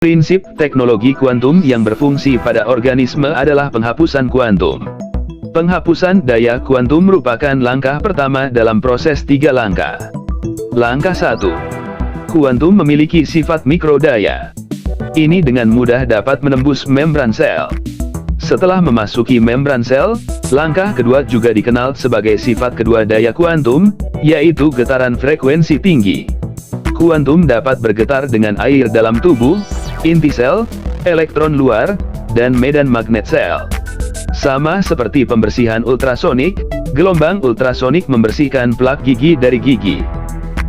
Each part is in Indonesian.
Prinsip teknologi kuantum yang berfungsi pada organisme adalah penghapusan kuantum. Penghapusan daya kuantum merupakan langkah pertama dalam proses 3 langkah. Langkah 1. Kuantum memiliki sifat mikrodaya. Ini dengan mudah dapat menembus membran sel. Setelah memasuki membran sel, langkah kedua juga dikenal sebagai sifat kedua daya kuantum, yaitu getaran frekuensi tinggi. Kuantum dapat bergetar dengan air dalam tubuh, inti sel, elektron luar, dan medan magnet sel. Sama seperti pembersihan ultrasonik, gelombang ultrasonik membersihkan plak gigi dari gigi.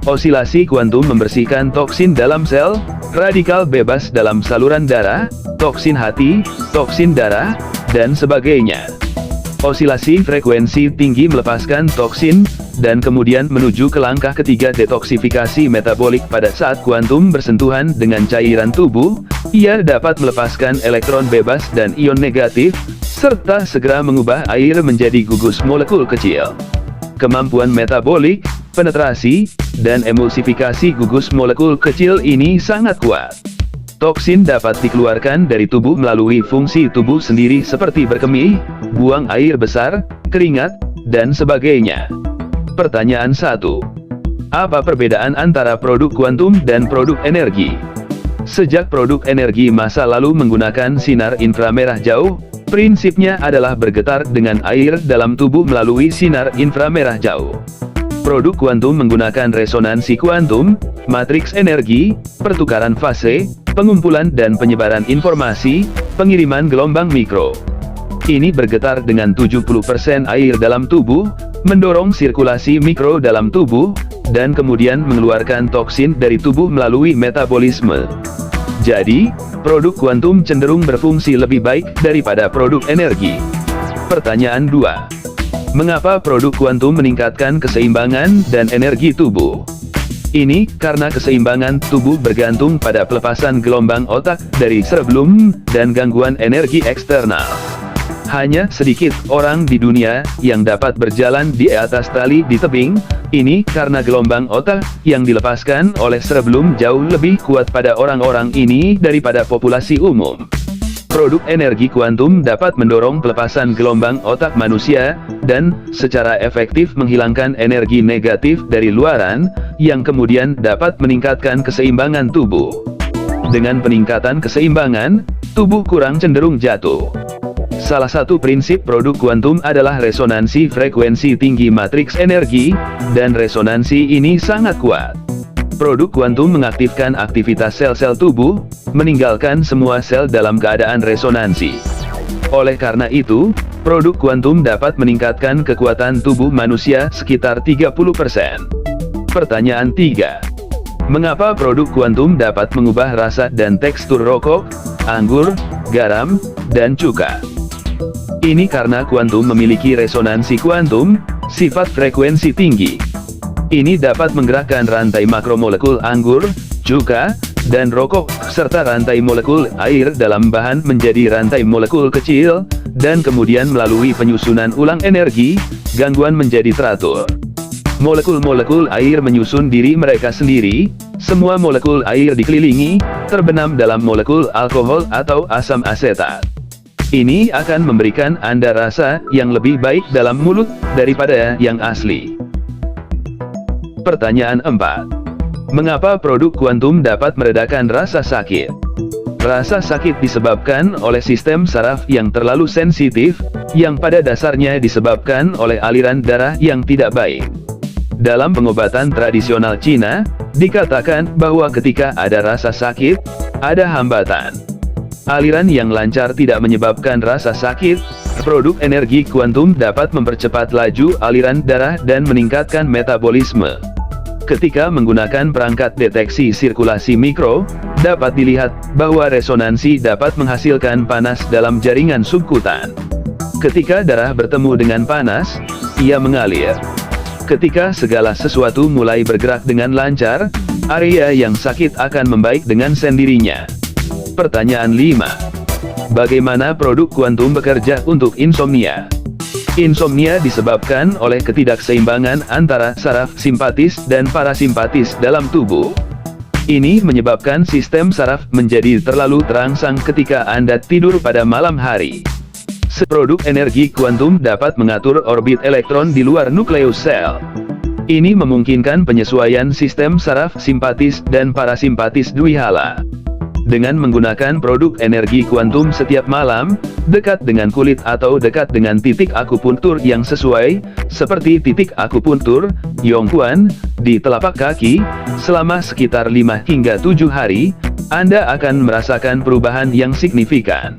Osilasi kuantum membersihkan toksin dalam sel, radikal bebas dalam saluran darah, toksin hati, toksin darah, dan sebagainya. Osilasi frekuensi tinggi melepaskan toksin, dan kemudian menuju ke langkah ketiga detoksifikasi metabolik. Pada saat kuantum bersentuhan dengan cairan tubuh, ia dapat melepaskan elektron bebas dan ion negatif, serta segera mengubah air menjadi gugus molekul kecil. Kemampuan metabolik, penetrasi, dan emulsifikasi gugus molekul kecil ini sangat kuat. Toksin dapat dikeluarkan dari tubuh melalui fungsi tubuh sendiri seperti berkemih, buang air besar, keringat, dan sebagainya. Pertanyaan 1. Apa perbedaan antara produk kuantum dan produk energi? Sejak produk energi masa lalu menggunakan sinar inframerah jauh, prinsipnya adalah bergetar dengan air dalam tubuh melalui sinar inframerah jauh. Produk kuantum menggunakan resonansi kuantum, matriks energi, pertukaran fase, pengumpulan dan penyebaran informasi, pengiriman gelombang mikro. Ini bergetar dengan 70% air dalam tubuh, mendorong sirkulasi mikro dalam tubuh, dan kemudian mengeluarkan toksin dari tubuh melalui metabolisme. Jadi, produk kuantum cenderung berfungsi lebih baik daripada produk energi. Pertanyaan 2. Mengapa produk kuantum meningkatkan keseimbangan dan energi tubuh? Ini karena keseimbangan tubuh bergantung pada pelepasan gelombang otak dari cerebellum dan gangguan energi eksternal. Hanya sedikit orang di dunia yang dapat berjalan di atas tali di tebing. Ini karena gelombang otak yang dilepaskan oleh cerebellum jauh lebih kuat pada orang-orang ini daripada populasi umum. Produk energi kuantum dapat mendorong pelepasan gelombang otak manusia, dan secara efektif menghilangkan energi negatif dari luaran, yang kemudian dapat meningkatkan keseimbangan tubuh. Dengan peningkatan keseimbangan, tubuh kurang cenderung jatuh. Salah satu prinsip produk kuantum adalah resonansi frekuensi tinggi matriks energi, dan resonansi ini sangat kuat. Produk kuantum mengaktifkan aktivitas sel-sel tubuh, meninggalkan semua sel dalam keadaan resonansi. Oleh karena itu, produk kuantum dapat meningkatkan kekuatan tubuh manusia sekitar 30%. Pertanyaan 3. Mengapa produk kuantum dapat mengubah rasa dan tekstur rokok, anggur, garam, dan cuka? Ini karena kuantum memiliki resonansi kuantum, sifat frekuensi tinggi. Ini dapat menggerakkan rantai makromolekul anggur, cuka, dan rokok, serta rantai molekul air dalam bahan menjadi rantai molekul kecil, dan kemudian melalui penyusunan ulang energi, gangguan menjadi teratur. Molekul-molekul air menyusun diri mereka sendiri, semua molekul air dikelilingi, terbenam dalam molekul alkohol atau asam asetat. Ini akan memberikan Anda rasa yang lebih baik dalam mulut daripada yang asli. Pertanyaan 4. Mengapa produk kuantum dapat meredakan rasa sakit? Rasa sakit disebabkan oleh sistem saraf yang terlalu sensitif, yang pada dasarnya disebabkan oleh aliran darah yang tidak baik. Dalam pengobatan tradisional Cina, dikatakan bahwa ketika ada rasa sakit, ada hambatan. Aliran yang lancar tidak menyebabkan rasa sakit. Produk energi kuantum dapat mempercepat laju aliran darah dan meningkatkan metabolisme. Ketika menggunakan perangkat deteksi sirkulasi mikro, dapat dilihat bahwa resonansi dapat menghasilkan panas dalam jaringan subkutan. Ketika darah bertemu dengan panas, ia mengalir. Ketika segala sesuatu mulai bergerak dengan lancar, area yang sakit akan membaik dengan sendirinya. Pertanyaan 5. Bagaimana produk kuantum bekerja untuk insomnia? Insomnia disebabkan oleh ketidakseimbangan antara saraf simpatis dan parasimpatis dalam tubuh. Ini menyebabkan sistem saraf menjadi terlalu terangsang ketika Anda tidur pada malam hari. Produk energi kuantum dapat mengatur orbit elektron di luar nukleus sel. Ini memungkinkan penyesuaian sistem saraf simpatis dan parasimpatis dwihala. Dengan menggunakan produk energi kuantum setiap malam, dekat dengan kulit atau dekat dengan titik akupuntur yang sesuai, seperti titik akupuntur Yonghuan di telapak kaki, selama sekitar 5 hingga 7 hari, Anda akan merasakan perubahan yang signifikan.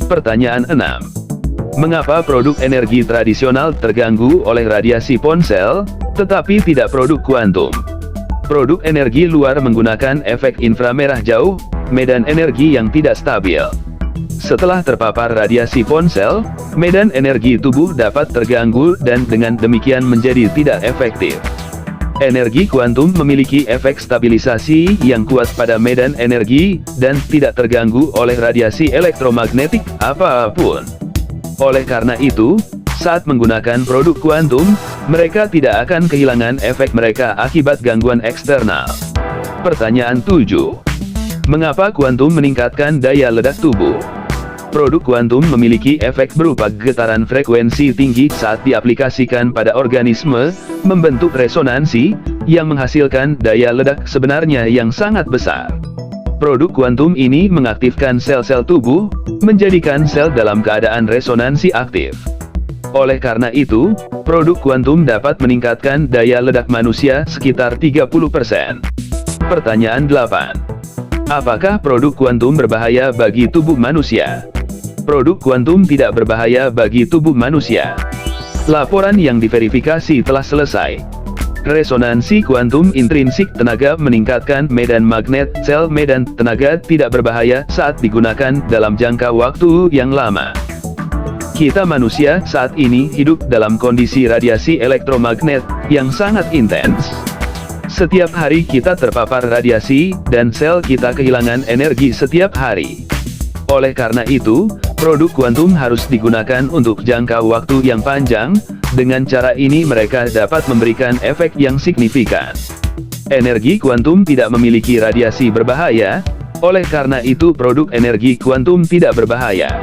Pertanyaan 6. Mengapa produk energi tradisional terganggu oleh radiasi ponsel, tetapi tidak produk kuantum? Produk energi luar menggunakan efek inframerah jauh, medan energi yang tidak stabil. Setelah terpapar radiasi ponsel, medan energi tubuh dapat terganggu dan dengan demikian menjadi tidak efektif. Energi kuantum memiliki efek stabilisasi yang kuat pada medan energi dan tidak terganggu oleh radiasi elektromagnetik apapun. Oleh karena itu, saat menggunakan produk kuantum, mereka tidak akan kehilangan efek mereka akibat gangguan eksternal. Pertanyaan 7. Mengapa kuantum meningkatkan daya ledak tubuh? Produk kuantum memiliki efek berupa getaran frekuensi tinggi saat diaplikasikan pada organisme, membentuk resonansi, yang menghasilkan daya ledak sebenarnya yang sangat besar. Produk kuantum ini mengaktifkan sel-sel tubuh, menjadikan sel dalam keadaan resonansi aktif. Oleh karena itu, produk kuantum dapat meningkatkan daya ledak manusia sekitar 30%. Pertanyaan 8. Apakah produk kuantum berbahaya bagi tubuh manusia? Produk kuantum tidak berbahaya bagi tubuh manusia. Laporan yang diverifikasi telah selesai. Resonansi kuantum intrinsik tenaga meningkatkan medan magnet sel. Medan tenaga tidak berbahaya saat digunakan dalam jangka waktu yang lama. Kita manusia saat ini hidup dalam kondisi radiasi elektromagnet yang sangat intens. Setiap hari kita terpapar radiasi, dan sel kita kehilangan energi setiap hari. Oleh karena itu, produk kuantum harus digunakan untuk jangka waktu yang panjang. Dengan cara ini mereka dapat memberikan efek yang signifikan. Energi kuantum tidak memiliki radiasi berbahaya, oleh karena itu produk energi kuantum tidak berbahaya.